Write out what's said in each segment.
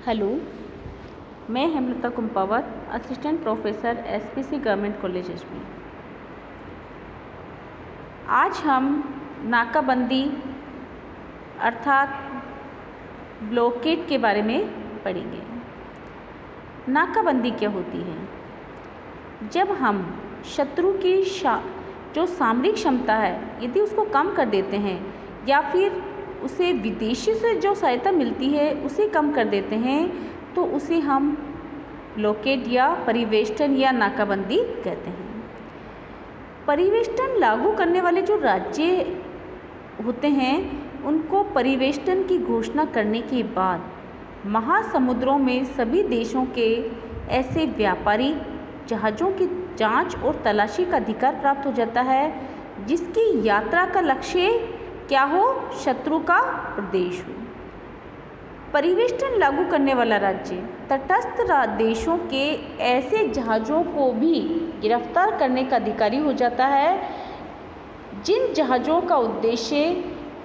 Hello, मैं Hemlata Kumpawat, assistant professor SPC government college HP. आज हम नाकाबंदी अर्थात ब्लॉकेड के बारे में पढ़ेंगे। नाकाबंदी क्या होती है? जब हम शत्रु की जो सामरिक क्षमता है यदि उसको कम कर देते हैं या फिर उसे विदेशी से जो सहायता मिलती है उसे कम कर देते हैं तो उसे हम ब्लॉकेड या परिवेष्टन या नाकाबंदी कहते हैं। परिवेष्टन लागू करने वाले जो राज्य होते हैं उनको परिवेष्टन की घोषणा करने के बाद महासमुद्रों में सभी देशों के ऐसे व्यापारी जहाज़ों की जांच और तलाशी का अधिकार प्राप्त हो जाता है जिसकी यात्रा का लक्ष्य क्या हो? शत्रु का प्रदेश हो। परिवेष्टन लागू करने वाला राज्य तटस्थ देशों के ऐसे जहाज़ों को भी गिरफ्तार करने का अधिकारी हो जाता है जिन जहाज़ों का उद्देश्य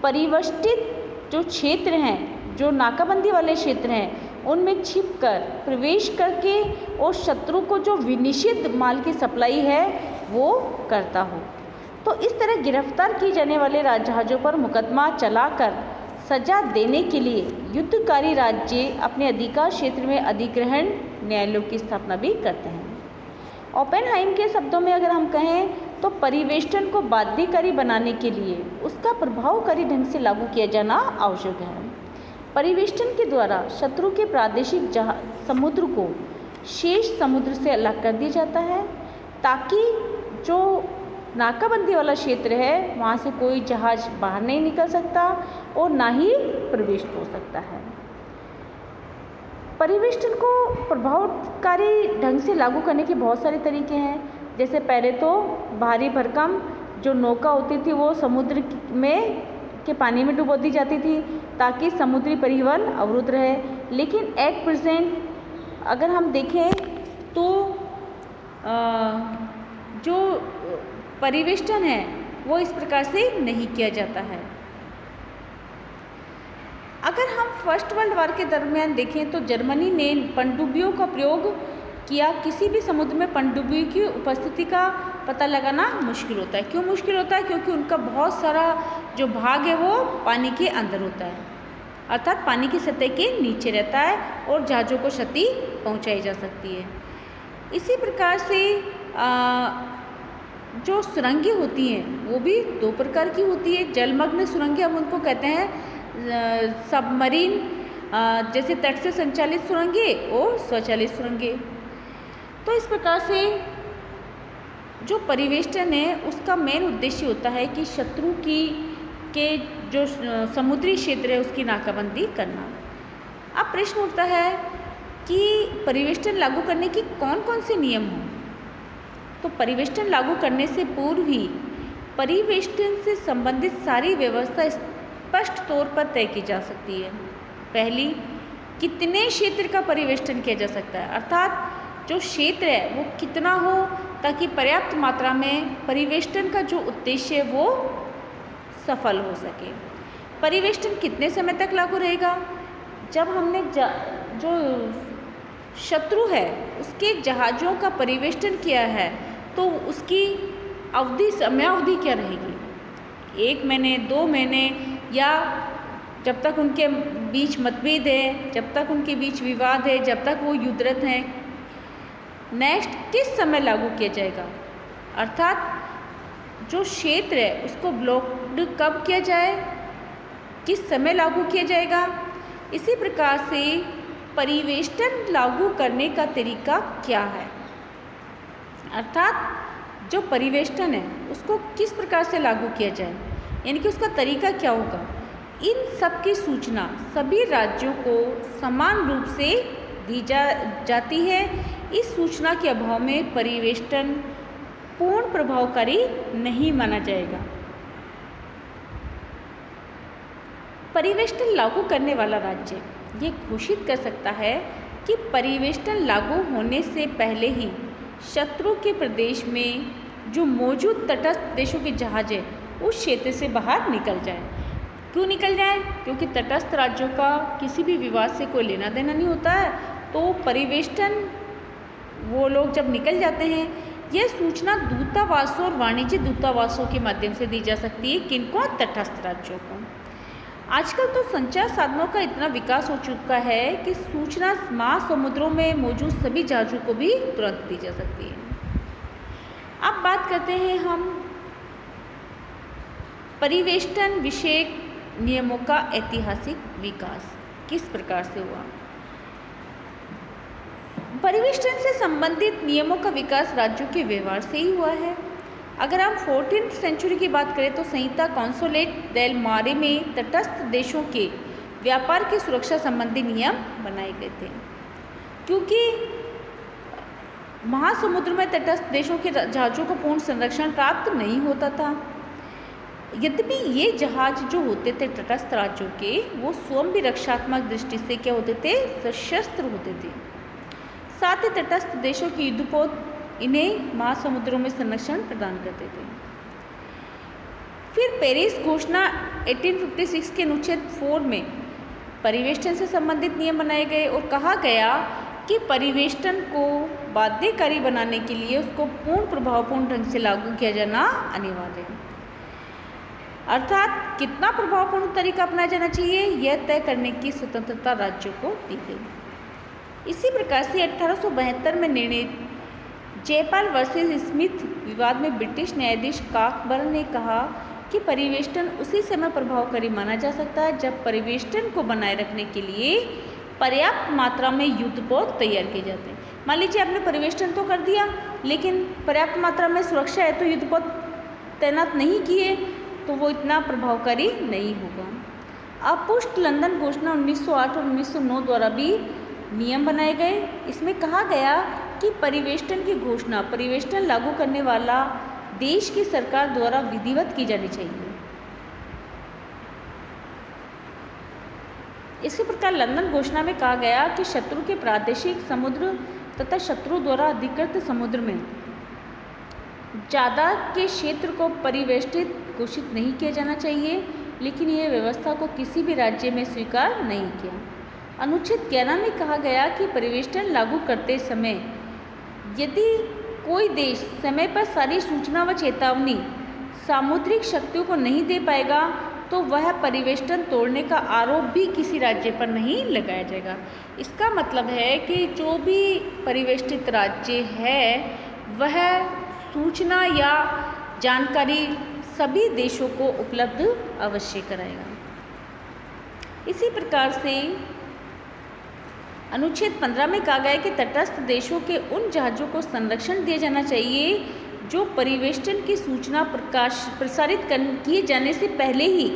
परिवेष्टित जो क्षेत्र हैं, जो नाकाबंदी वाले क्षेत्र हैं, उनमें छिपकर प्रवेश करके और शत्रु को जो विनिषिद्ध माल की सप्लाई है वो करता हो। तो इस तरह गिरफ्तार किए जाने वाले जहाज़ों पर मुकदमा चलाकर सजा देने के लिए युद्धकारी राज्य अपने अधिकार क्षेत्र में अधिग्रहण न्यायालयों की स्थापना भी करते हैं। ओपेनहाइम के शब्दों में अगर हम कहें तो परिवेष्टन को बाध्यकारी बनाने के लिए उसका प्रभावकारी ढंग से लागू किया जाना आवश्यक है। परिवेष्टन के द्वारा शत्रु के प्रादेशिक समुद्र को शेष समुद्र से अलग कर दिया जाता है ताकि जो नाकाबंदी वाला क्षेत्र है वहाँ से कोई जहाज़ बाहर नहीं निकल सकता और ना ही प्रवेश हो सकता है। परिवेष्टन को प्रभावकारी ढंग से लागू करने के बहुत सारे तरीके हैं। जैसे पहले तो भारी भरकम जो नौका होती थी वो समुद्र में के पानी में डुबो दी जाती थी ताकि समुद्री परिवहन अवरुद्ध रहे। लेकिन एट प्रेजेंट अगर हम देखें तो जो परिवेष्टन है वो इस प्रकार से नहीं किया जाता है। अगर हम फर्स्ट वर्ल्ड वॉर के दरमियान देखें तो जर्मनी ने पनडुब्बियों का प्रयोग किया। किसी भी समुद्र में पनडुब्बी की उपस्थिति का पता लगाना मुश्किल होता है। क्यों मुश्किल होता है? क्योंकि उनका बहुत सारा जो भाग है वो पानी के अंदर होता है, अर्थात पानी की सतह के नीचे रहता है और जहाज़ों को क्षति पहुंचाई जा सकती है। इसी प्रकार से जो सुरंगें होती हैं वो भी दो प्रकार की होती है। जलमग्न सुरंगें हम उनको कहते हैं सबमरीन, जैसे तट से संचालित सुरंगें और स्वचालित सुरंगें। तो इस प्रकार से जो परिवेष्टन है उसका मेन उद्देश्य होता है कि शत्रु के जो समुद्री क्षेत्र है उसकी नाकाबंदी करना। अब प्रश्न उठता है कि परिवेष्टन लागू करने की कौन कौन से नियम हों? तो परिवेष्टन लागू करने से पूर्व ही परिवेष्टन से संबंधित सारी व्यवस्था स्पष्ट तौर पर तय की जा सकती है। पहली, कितने क्षेत्र का परिवेष्टन किया जा सकता है, अर्थात जो क्षेत्र है वो कितना हो ताकि पर्याप्त मात्रा में परिवेष्टन का जो उद्देश्य है वो सफल हो सके। परिवेष्टन कितने समय तक लागू रहेगा? जब हमने जो शत्रु है उसके जहाज़ों का परिवेष्टन किया है तो उसकी समयावधि क्या रहेगी? 1 महीने, 2 महीने, या जब तक उनके बीच मतभेद है, जब तक उनके बीच विवाद है, जब तक वो युद्धरत हैं। नेक्स्ट, किस समय लागू किया जाएगा, अर्थात जो क्षेत्र है उसको ब्लॉक्ड कब किया जाए, किस समय लागू किया जाएगा। इसी प्रकार से परिवेष्टन लागू करने का तरीका क्या है, अर्थात जो परिवेष्टन है उसको किस प्रकार से लागू किया जाए, यानी कि उसका तरीका क्या होगा। इन सब की सूचना सभी राज्यों को समान रूप से दी जाती है। इस सूचना के अभाव में परिवेष्टन पूर्ण प्रभावकारी नहीं माना जाएगा। परिवेष्टन लागू करने वाला राज्य ये घोषित कर सकता है कि परिवेष्टन लागू होने से पहले ही शत्रु के प्रदेश में जो मौजूद तटस्थ देशों के जहाज़ है उस क्षेत्र से बाहर निकल जाए। क्यों निकल जाएं? क्योंकि तटस्थ राज्यों का किसी भी विवाद से कोई लेना देना नहीं होता है। तो परिवेष्टन वो लोग जब निकल जाते हैं, यह सूचना दूतावासों और वाणिज्य दूतावासों के माध्यम से दी जा सकती है। किनको? तटस्थ राज्यों को। आजकल तो संचार साधनों का इतना विकास हो चुका है कि सूचना महासमुद्रों में मौजूद सभी जहाज़ों को भी तुरंत दी जा सकती है। अब बात करते हैं हम परिवेष्टन विषयक नियमों का ऐतिहासिक विकास किस प्रकार से हुआ। परिवेष्टन से संबंधित नियमों का विकास राज्यों के व्यवहार से ही हुआ है। अगर हम 14th सेंचुरी की बात करें तो संहिता कॉन्सोलेट डेल मारे में तटस्थ देशों के व्यापार की सुरक्षा संबंधी नियम बनाए गए थे। क्योंकि महासमुद्र में तटस्थ देशों के जहाज़ों को पूर्ण संरक्षण प्राप्त नहीं होता था। यद्यपि ये जहाज जो होते थे तटस्थ राज्यों के, वो स्वयं भी रक्षात्मक दृष्टि से क्या होते थे? सशस्त्र होते थे। साथ ही तटस्थ देशों के युद्धपोत इन्हें महासमुद्रों में संरक्षण प्रदान करते थे। फिर पेरिस घोषणा 1856 के अनुच्छेद 4 में परिवेष्टन से संबंधित नियम बनाए गए और कहा गया कि परिवेष्टन को बाध्यकारी बनाने के लिए उसको पूर्ण प्रभावपूर्ण ढंग से लागू किया जाना अनिवार्य है। अर्थात कितना प्रभावपूर्ण तरीका अपनाया जाना चाहिए, यह तय करने की स्वतंत्रता राज्यों को दी गई। इसी प्रकार से 1872 में निर्णय जयपाल वर्सेस स्मिथ विवाद में ब्रिटिश न्यायाधीश काकबर्न ने कहा कि परिवेष्टन उसी समय प्रभावकारी माना जा सकता है जब परिवेष्टन को बनाए रखने के लिए पर्याप्त मात्रा में युद्धपोत तैयार किए जाते हैं। मान लीजिए आपने परिवेष्टन तो कर दिया, लेकिन पर्याप्त मात्रा में सुरक्षा है तो युद्धपोत तैनात नहीं किए तो वो इतना प्रभावकारी नहीं होगा। अपुष्ट लंदन घोषणा 1908 और 1909 द्वारा भी नियम बनाए गए। इसमें कहा गया कि परिवेष्टन की घोषणा परिवेष्टन लागू करने वाला देश की सरकार द्वारा विधिवत की जानी चाहिए। इसी प्रकार लंदन घोषणा में कहा गया कि शत्रु के प्रादेशिक समुद्र तथा शत्रु द्वारा अधिकृत समुद्र में ज़्यादा के क्षेत्र को परिवेष्टित घोषित नहीं किया जाना चाहिए, लेकिन यह व्यवस्था को किसी भी राज्य में स्वीकार नहीं किया। अनुच्छेद 11 में कहा गया कि परिवेष्टन लागू करते समय यदि कोई देश समय पर सारी सूचना व चेतावनी सामुद्रिक शक्तियों को नहीं दे पाएगा तो वह परिवेष्टन तोड़ने का आरोप भी किसी राज्य पर नहीं लगाया जाएगा। इसका मतलब है कि जो भी परिवेष्टित राज्य है वह सूचना या जानकारी सभी देशों को उपलब्ध अवश्य कराएगा। इसी प्रकार से अनुच्छेद 15 में कहा गया है कि तटस्थ देशों के उन जहाज़ों को संरक्षण दिया जाना चाहिए जो परिवेष्टन की सूचना प्रसारित किए जाने से पहले ही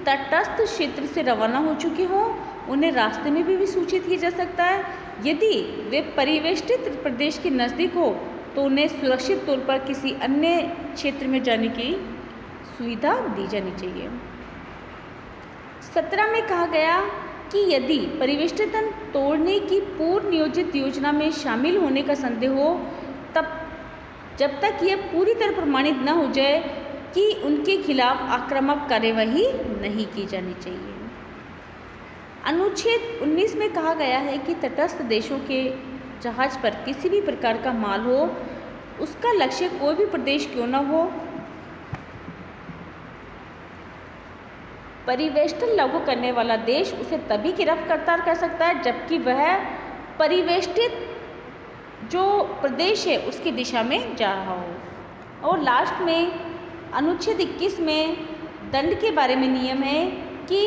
तटस्थ क्षेत्र से रवाना हो चुके हों। उन्हें रास्ते में भी सूचित किया जा सकता है। यदि वे परिवेष्टित प्रदेश के नज़दीक हो तो उन्हें सुरक्षित तौर पर किसी अन्य क्षेत्र में जाने की सुविधा दी जानी चाहिए। 17 में कहा गया कि यदि परिवेष्टन तोड़ने की पूर्व नियोजित योजना में शामिल होने का संदेह हो, तब जब तक यह पूरी तरह प्रमाणित न हो जाए कि उनके खिलाफ आक्रामक कार्यवाही नहीं की जानी चाहिए। अनुच्छेद 19 में कहा गया है कि तटस्थ देशों के जहाज पर किसी भी प्रकार का माल हो, उसका लक्ष्य कोई भी प्रदेश क्यों न हो, परिवेष्टन लागू करने वाला देश उसे तभी गिरफ्तार कर सकता है जबकि वह परिवेष्टित जो प्रदेश है उसकी दिशा में जा रहा हो। और लास्ट में अनुच्छेद 21 में दंड के बारे में नियम है कि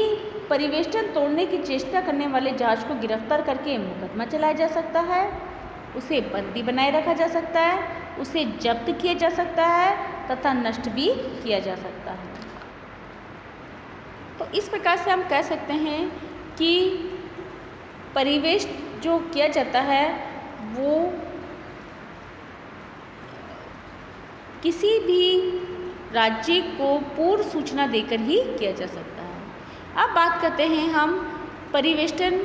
परिवेष्टन तोड़ने की चेष्टा करने वाले जहाज को गिरफ्तार करके मुकदमा चलाया जा सकता है, उसे बंदी बनाए रखा जा सकता है, उसे जब्त किया जा सकता है तथा नष्ट भी किया जा सकता है। तो इस प्रकार से हम कह सकते हैं कि परिवेश जो किया जाता है वो किसी भी राज्य को पूर्व सूचना देकर ही किया जा सकता है। अब बात करते हैं हम परिवेष्टन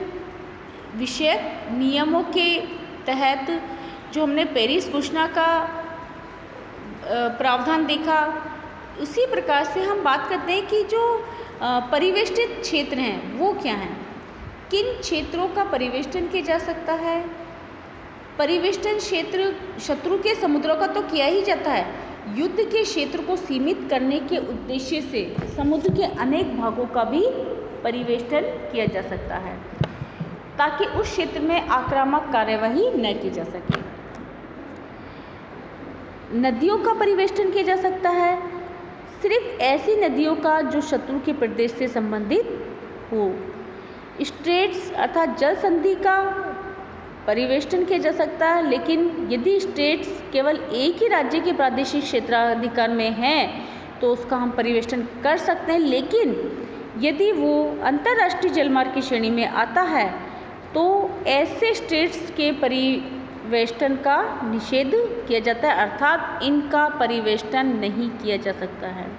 विषयक नियमों के तहत जो हमने पेरिस घोषणा का प्रावधान देखा, उसी प्रकार से हम बात करते हैं कि जो परिवेष्टित क्षेत्र हैं वो क्या हैं? किन क्षेत्रों का परिवेष्टन किया जा सकता है? परिवेष्टन क्षेत्र शत्रु के समुद्रों का तो किया ही जाता है। युद्ध के क्षेत्र को सीमित करने के उद्देश्य से समुद्र के अनेक भागों का भी परिवेष्टन किया जा सकता है ताकि उस क्षेत्र में आक्रामक कार्यवाही न की जा सके। नदियों का परिवेष्टन किया जा सकता है, सिर्फ ऐसी नदियों का जो शत्रु के प्रदेश से संबंधित हो। स्ट्रेट्स अर्थात जल संधि का परिवेष्टन किया जा सकता है, लेकिन यदि स्टेट्स केवल एक ही राज्य के प्रादेशिक क्षेत्राधिकार में हैं तो उसका हम परिवेष्टन कर सकते हैं, लेकिन यदि वो अंतर्राष्ट्रीय जलमार्ग की श्रेणी में आता है तो ऐसे स्टेट्स के परिवेष्टन का निषेध किया जाता है, अर्थात इनका परिवेष्टन नहीं किया जा सकता है।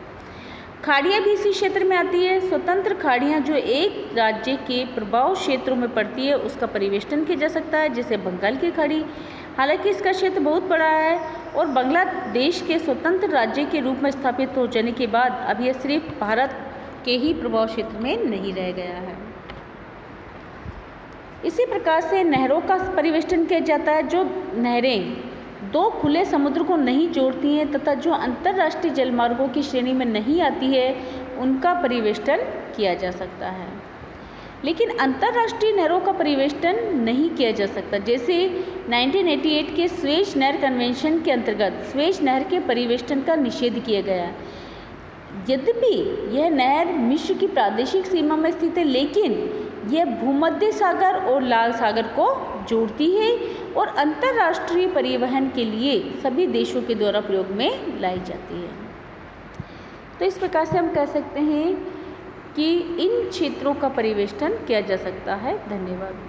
खाड़ियाँ भी इसी क्षेत्र में आती है। स्वतंत्र खाड़ियाँ जो एक राज्य के प्रभाव क्षेत्रों में पड़ती है उसका परिवेष्टन किया जा सकता है, जैसे बंगाल की खाड़ी। हालांकि इसका क्षेत्र बहुत बड़ा है और बांग्लादेश के स्वतंत्र राज्य के रूप में स्थापित हो जाने के बाद अब यह सिर्फ भारत के ही प्रभाव क्षेत्र में नहीं रह गया है। इसी प्रकार से नहरों का परिवेष्टन किया जाता है। जो नहरें दो खुले समुद्र को नहीं जोड़ती हैं तथा जो अंतर्राष्ट्रीय जलमार्गों की श्रेणी में नहीं आती है उनका परिवेष्टन किया जा सकता है, लेकिन अंतर्राष्ट्रीय नहरों का परिवेष्टन नहीं किया जा सकता। जैसे 1988 के स्वेज नहर कन्वेंशन के अंतर्गत स्वेज नहर के परिवेष्टन का निषेध किया गया। यद्यपि यह नहर मिस्र की प्रादेशिक सीमा में स्थित है, लेकिन यह भूमध्य सागर और लाल सागर को जोड़ती है और अंतर्राष्ट्रीय परिवहन के लिए सभी देशों के द्वारा प्रयोग में लाई जाती है। तो इस प्रकार से हम कह सकते हैं कि इन क्षेत्रों का परिवेष्टन किया जा सकता है। धन्यवाद।